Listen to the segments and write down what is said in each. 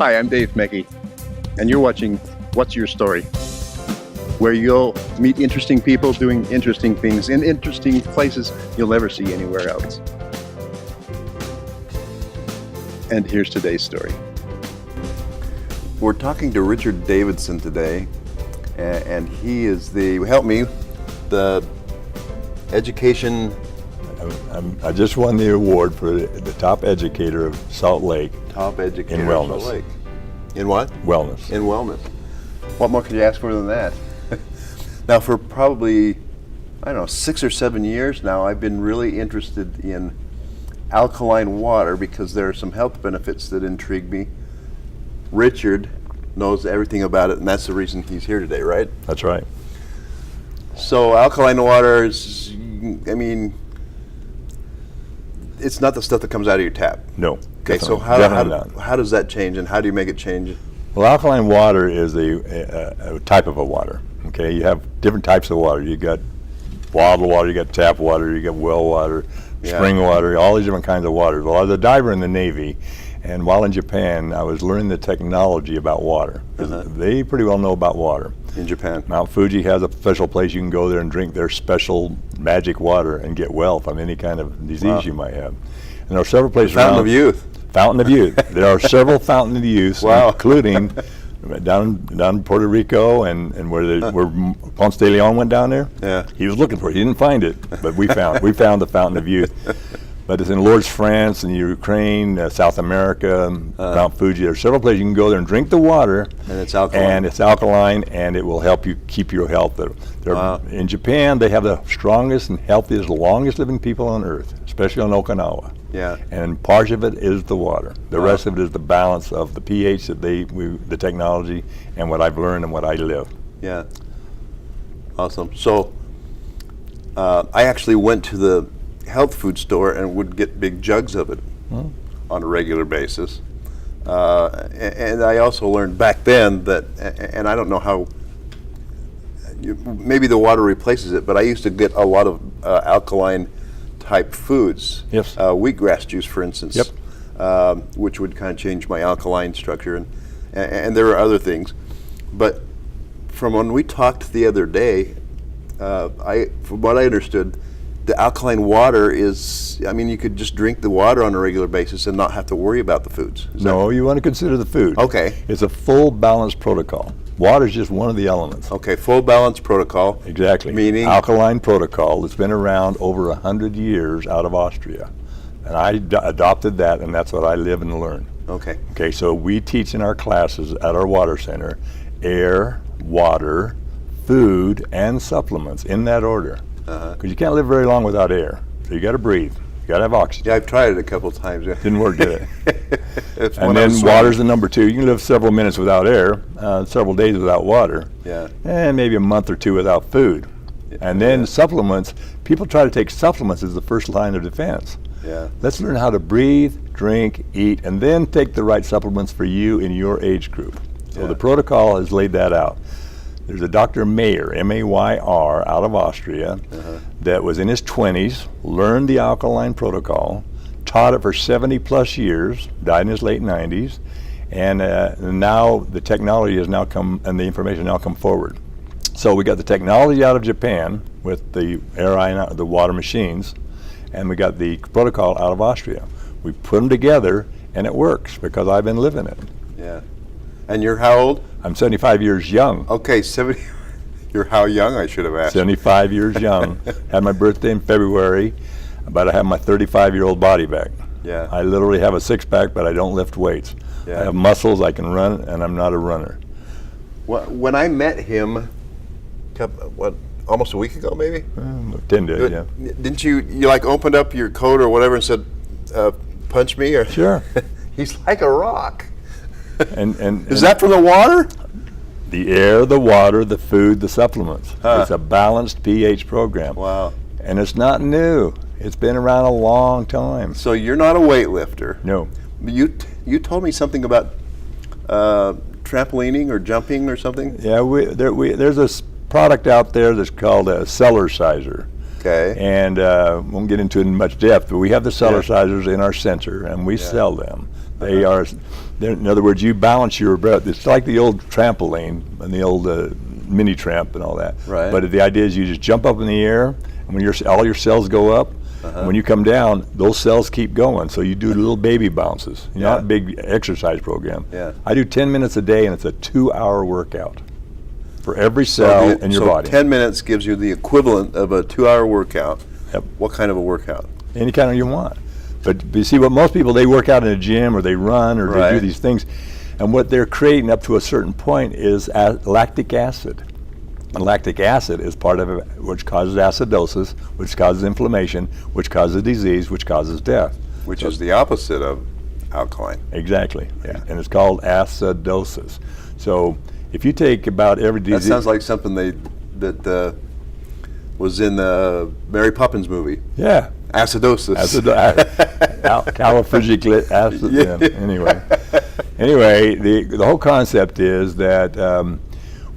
Hi, I'm Dave Mecke, and you're watching What's Your Story, where you'll meet interesting people doing interesting things in interesting places you'll never see anywhere else. And here's today's story. We're talking to Richard Davidson today, and he is the education. I just won the award for the top educator of Salt Lake. Top educator in of wellness. Salt Lake. In what? Wellness. In wellness. What more could you ask for than that? Now, for probably, 6 or 7 years now, I've been really interested in alkaline water because there are some health benefits that intrigue me. Richard knows everything about it, and that's the reason he's here today, right? That's right. So alkaline water is, it's not the stuff that comes out of your tap. No. Okay, so how does that change, and how do you make it change? Well, alkaline water is a type of a water. Okay, you have different types of water. You got bottled water, you got tap water, you got well water, spring water, all these different kinds of water. Well, I was a diver in the Navy, and while in Japan, I was learning the technology about water. They pretty well know about water. In Japan. Mount Fuji has a special place you can go there and drink their special magic water and get well from any kind of disease you might have. And there are several places around. Fountain of Youth. Fountain of Youth. There are several Fountain of Youth, including down in Puerto Rico and where Ponce de Leon went down there. Yeah. He was looking for it. He didn't find it, but we found the Fountain of Youth. But it's in Lourdes, France, and Ukraine, South America, Mount Fuji. There are several places you can go there and drink the water. And it's alkaline. And it will help you keep your health. In Japan, they have the strongest and healthiest, longest living people on earth, especially on Okinawa. Yeah. And part of it is the water. The rest of it is the balance of the pH that the technology, and what I've learned and what I live. Yeah. Awesome. So I actually went to the health food store and would get big jugs of it on a regular basis. And I also learned back then that, and I don't know how, maybe the water replaces it, but I used to get a lot of alkaline type foods. Yes. Wheatgrass juice, for instance. Yep. Which would kind of change my alkaline structure, and there are other things. But from when we talked the other day, from what I understood, the alkaline water is, you could just drink the water on a regular basis and not have to worry about the foods. No, you want to consider the food. Okay. It's a full balanced protocol. Water is just one of the elements. Okay, full balance protocol. Exactly. Meaning? Alkaline protocol that's been around over 100 years out of Austria. And I adopted that, and that's what I live and learn. Okay. Okay, so we teach in our classes at our water center air, water, food, and supplements in that order. Because you can't live very long without air. So you got to breathe. You got to have oxygen. Yeah, I've tried it a couple of times. Didn't work, did it? And then water's the number 2. You can live several minutes without air, several days without water, and maybe a month or 2 without food. And then supplements, people try to take supplements as the first line of defense. Yeah. Let's learn how to breathe, drink, eat, and then take the right supplements for you in your age group. So the protocol has laid that out. There's a Dr. Mayer, M-A-Y-R, out of Austria, that was in his 20s, learned the alkaline protocol, taught it for 70 plus years, died in his late 90s, and now the technology has now come, and the information has now come forward. So we got the technology out of Japan with the the water machines, and we got the protocol out of Austria. We put them together, and it works because I've been living it. Yeah. And you're how old? I'm 75 years young. Okay, 70. You're how young, I should have asked. 75 years young. Had my birthday in February, but I have my 35-year-old body back. Yeah. I literally have a six-pack, but I don't lift weights. Yeah. I have muscles, I can run, and I'm not a runner. When I met him, almost a week ago, maybe? 10 days, yeah. Didn't you like opened up your coat or whatever and said, punch me? Or Sure. He's like a rock. And is that from the water? The air, the water, the food, the supplements. It's a balanced pH program. Wow. And it's not new. It's been around a long time. So you're not a weightlifter. No. You told me something about trampolining or jumping or something? Yeah, there's a product out there that's called a Cellerciser. Okay. And won't get into it in much depth, but we have the Cellercisers in our center, and we sell them. They are, in other words, you balance your breath. It's like the old trampoline and the old mini tramp and all that. Right. But the idea is you just jump up in the air, and when all your cells go up, when you come down, those cells keep going. So you do little baby bounces. Not a big exercise program. Yeah. I do 10 minutes a day, and it's a 2-hour workout for every cell in your body. 10 minutes gives you the equivalent of a 2-hour workout. Yep. What kind of a workout? Any kind of you want. But you see, what most people, they work out in a gym or they run or they do these things, and what they're creating up to a certain point is lactic acid. And lactic acid is part of it, which causes acidosis, which causes inflammation, which causes disease, which causes death. Which is the opposite of alkaline. Exactly. Yeah. And it's called acidosis. So if you take about every disease. That sounds like something that was in the Mary Poppins movie. Yeah. Acidosis. Califragilic acid. Yeah. Anyway, the whole concept is that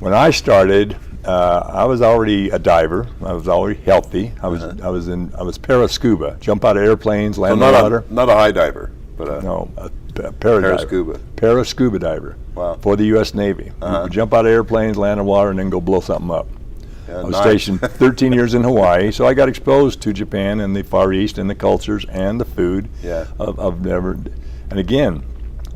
when I started, I was already a diver. I was already healthy. I was para-scuba, jump out of airplanes, land in the water. Not a high diver, but a para-scuba. Para-scuba diver. Wow. For the U.S. Navy. We would jump out of airplanes, land in water, and then go blow something up. I was stationed 13 years in Hawaii, so I got exposed to Japan and the Far East and the cultures and the food. And again,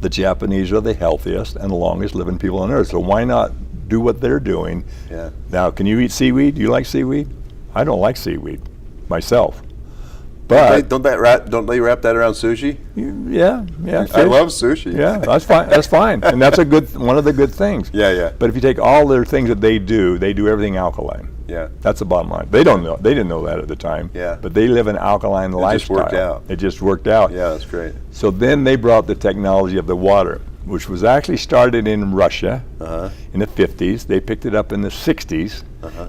the Japanese are the healthiest and the longest living people on earth. So why not do what they're doing? Yeah. Now, can you eat seaweed? Do you like seaweed? I don't like seaweed myself. But don't they wrap that around sushi? Yeah. I love sushi. Yeah, that's fine. That's fine, and that's one of the good things. Yeah. But if you take all their things that they do everything alkaline. Yeah. That's the bottom line. They didn't know that at the time. Yeah. But they live an alkaline lifestyle. Just worked out. It just worked out. Yeah, that's great. So then they brought the technology of the water, which was actually started in Russia in the 50s. They picked it up in the 60s,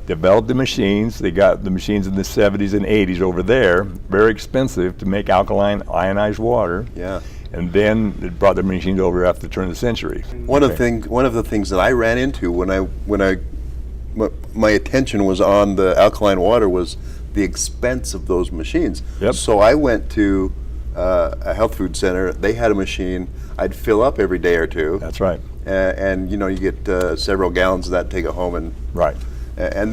developed the machines. They got the machines in the 70s and 80s over there, very expensive to make alkaline ionized water. Yeah. And then they brought the machines over after the turn of the century. One of the things that I ran into when my attention was on the alkaline water was the expense of those machines. Yep. So I went to a health food center. They had a machine. I'd fill up every day or two. That's right. And you get several gallons of that, take it home, and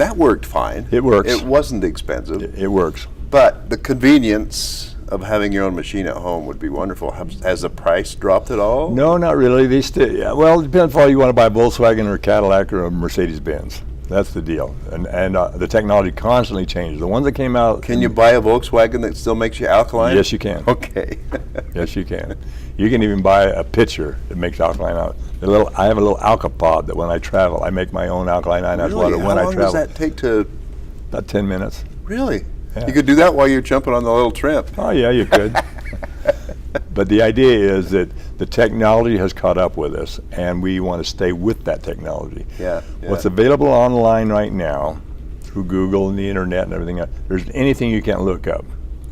that worked fine. It works. It wasn't expensive. It works. But the convenience of having your own machine at home would be wonderful. Has the price dropped at all? No, not really. They still. Well, it depends on if you want to buy a Volkswagen or a Cadillac or a Mercedes-Benz. That's the deal, and the technology constantly changes. The ones that came out. Can you buy a Volkswagen that still makes you alkaline? Yes, you can. Okay. Yes, you can. You can even buy a pitcher that makes alkaline out. I have a little Alkapod that when I travel, I make my own alkaline ionized water when I travel. How long does that take to? About 10 minutes. Really? Yeah. You could do that while you're jumping on the little tramp. Oh yeah, you could. But the idea is that the technology has caught up with us, and we want to stay with that technology. Yeah. What's available online right now, through Google and the internet and everything else, there's anything you can't look up.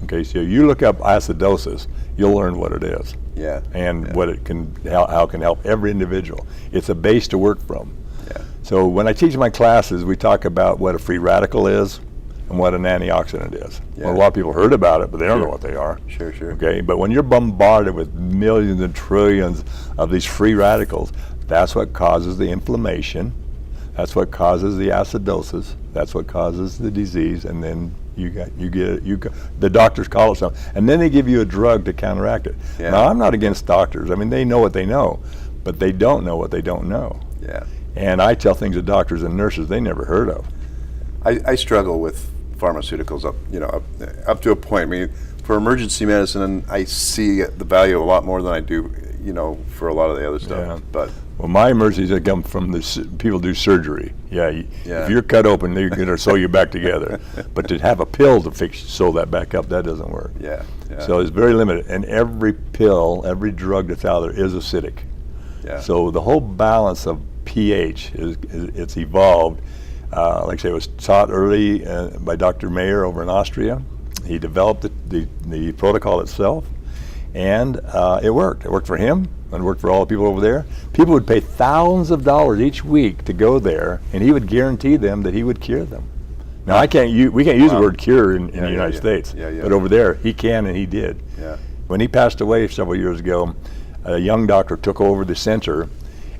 Okay, so you look up acidosis, you'll learn what it is. Yeah. And what it can, how it can help every individual. It's a base to work from. Yeah. So when I teach my classes, we talk about what a free radical is and what an antioxidant is. Yeah. Well, a lot of people heard about it, but they don't know what they are. Sure. Okay, but when you're bombarded with millions and trillions of these free radicals, that's what causes the inflammation, that's what causes the acidosis, that's what causes the disease, and then the doctors call it something, and then they give you a drug to counteract it. Yeah. Now, I'm not against doctors. I mean, they know what they know, but they don't know what they don't know. Yeah. And I tell things to doctors and nurses they never heard of. I struggle with pharmaceuticals up to a point. I mean, for emergency medicine, I see the value a lot more than I do, for a lot of the other stuff. Yeah. But well, my emergencies that come from people do surgery. Yeah. If you're cut open, they're going to sew you back together. But to have a pill to sew that back up, that doesn't work. Yeah. So it's very limited. And every pill, every drug that's out there is acidic. Yeah. So the whole balance of pH it's evolved. Like I say, it was taught early by Dr. Mayer over in Austria. He developed the protocol itself, and it worked. It worked for him, and it worked for all the people over there. People would pay thousands of dollars each week to go there, and he would guarantee them that he would cure them. Now, we can't use the word cure in the United States, but over there, he can, and he did. Yeah. When he passed away several years ago, a young doctor took over the center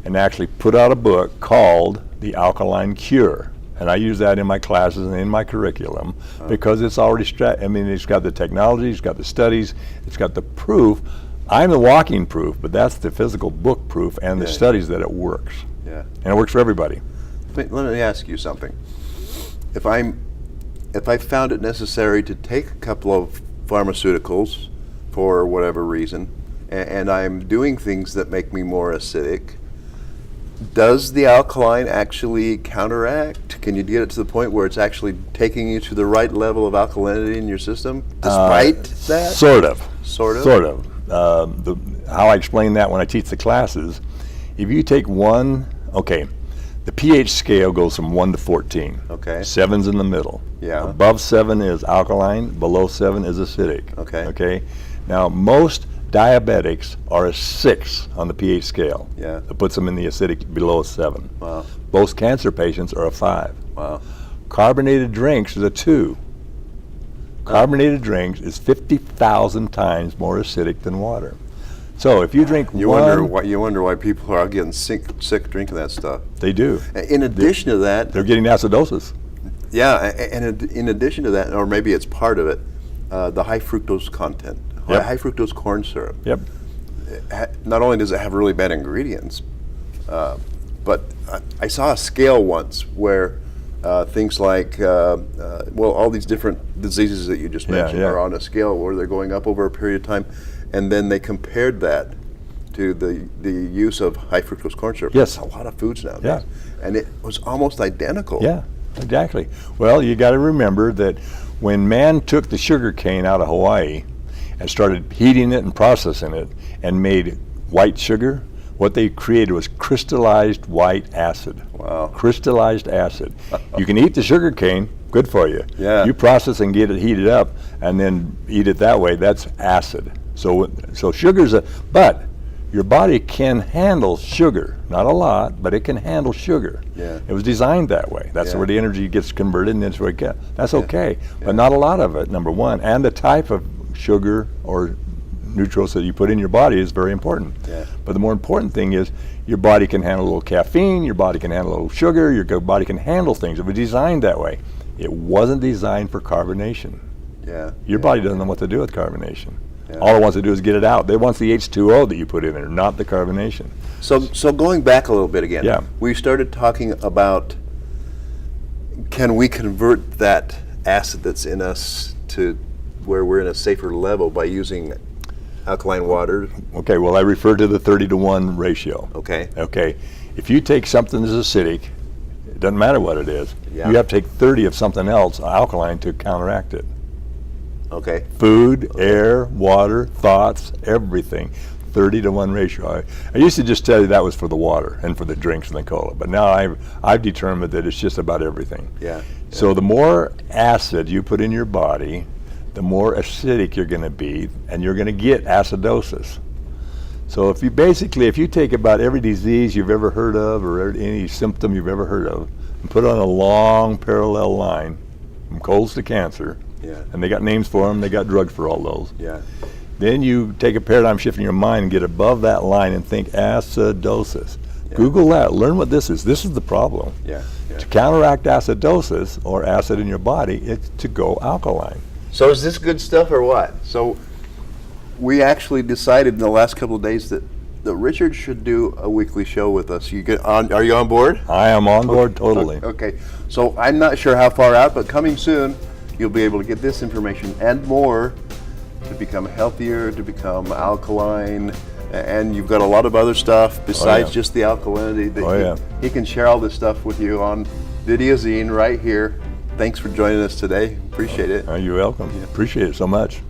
and actually put out a book called The Alkaline Cure. And I use that in my classes and in my curriculum because it's already, it's got the technology, it's got the studies, it's got the proof. I'm the walking proof, but that's the physical book proof and the studies that it works. Yeah. And it works for everybody. Let me ask you something. If I found it necessary to take a couple of pharmaceuticals for whatever reason, and I'm doing things that make me more acidic, does the alkaline actually counteract? Can you get it to the point where it's actually taking you to the right level of alkalinity in your system, despite that? Sort of. Sort of? Sort of. How I explain that when I teach the classes, if you take the pH scale goes from 1 to 14. Okay. 7's in the middle. Yeah. Above 7 is alkaline, below 7 is acidic. Okay. Okay. Now, most diabetics are a 6 on the pH scale. Yeah. That puts them in the acidic below a 7. Wow. Most cancer patients are a 5. Wow. Carbonated drinks is a 2. Carbonated drinks is 50,000 times more acidic than water. So if you drink You wonder why people are getting sick drinking that stuff. They do. In addition to that, They're getting acidosis. yeah, and in addition to that, or maybe it's part of it, the high fructose content, Yep. high fructose corn syrup. Yep. Not only does it have really bad ingredients, but I saw a scale once where things like, all these different diseases that you just mentioned are on a scale where they're going up over a period of time, and then they compared that to the use of high fructose corn syrup. Yes. That's a lot of foods nowadays. Yeah. And it was almost identical. Yeah, exactly. Well, you got to remember that when man took the sugar cane out of Hawaii and started heating it and processing it and made white sugar, what they created was crystallized white acid. Wow. Crystallized acid. You can eat the sugar cane, good for you. Yeah. You process and get it heated up and then eat it that way, that's acid. So sugar's but your body can handle sugar. Not a lot, but it can handle sugar. Yeah. It was designed that way. That's Yeah. where the energy gets converted and that's where it gets. That's okay, but not a lot of it, number one. And the type of sugar or neutrals that you put in your body is very important. Yeah. But the more important thing is your body can handle a little caffeine, your body can handle a little sugar, your body can handle things. It was designed that way. It wasn't designed for carbonation. Yeah. Your body doesn't know what to do with carbonation. Yeah. All it wants to do is get it out. It wants the H2O that you put in there, not the carbonation. So going back a little bit again, Yeah. we started talking about, can we convert that acid that's in us to where we're in a safer level by using alkaline water? Okay, well, I refer to the 30-to-1 ratio. Okay. Okay, if you take something that's acidic, it doesn't matter what it is, Yeah. you have to take 30 of something else, alkaline, to counteract it. Okay. Food, air, water, thoughts, everything. 30-to-1 ratio. I used to just tell you that was for the water and for the drinks and the cola, but now I've determined that it's just about everything. Yeah. So the more acid you put in your body, the more acidic you're going to be, and you're going to get acidosis. So if you take about every disease you've ever heard of or any symptom you've ever heard of and put it on a long parallel line from colds to cancer, Yeah. and they got names for them, they got drugs for all those. Yeah. Then you take a paradigm shift in your mind and get above that line and think acidosis. Yeah. Google that, learn what this is. This is the problem. Yeah. Yeah. To counteract acidosis or acid in your body, it's to go alkaline. So is this good stuff or what? So we actually decided in the last couple of days that Richard should do a weekly show with us. Are you on board? I am on board totally. Okay. So I'm not sure how far out, but coming soon, you'll be able to get this information and more to become healthier, to become alkaline, and you've got a lot of other stuff besides just the alkalinity that he can share all this stuff with you on Videozine right here. Thanks for joining us today. Appreciate it. You're welcome. Appreciate it so much.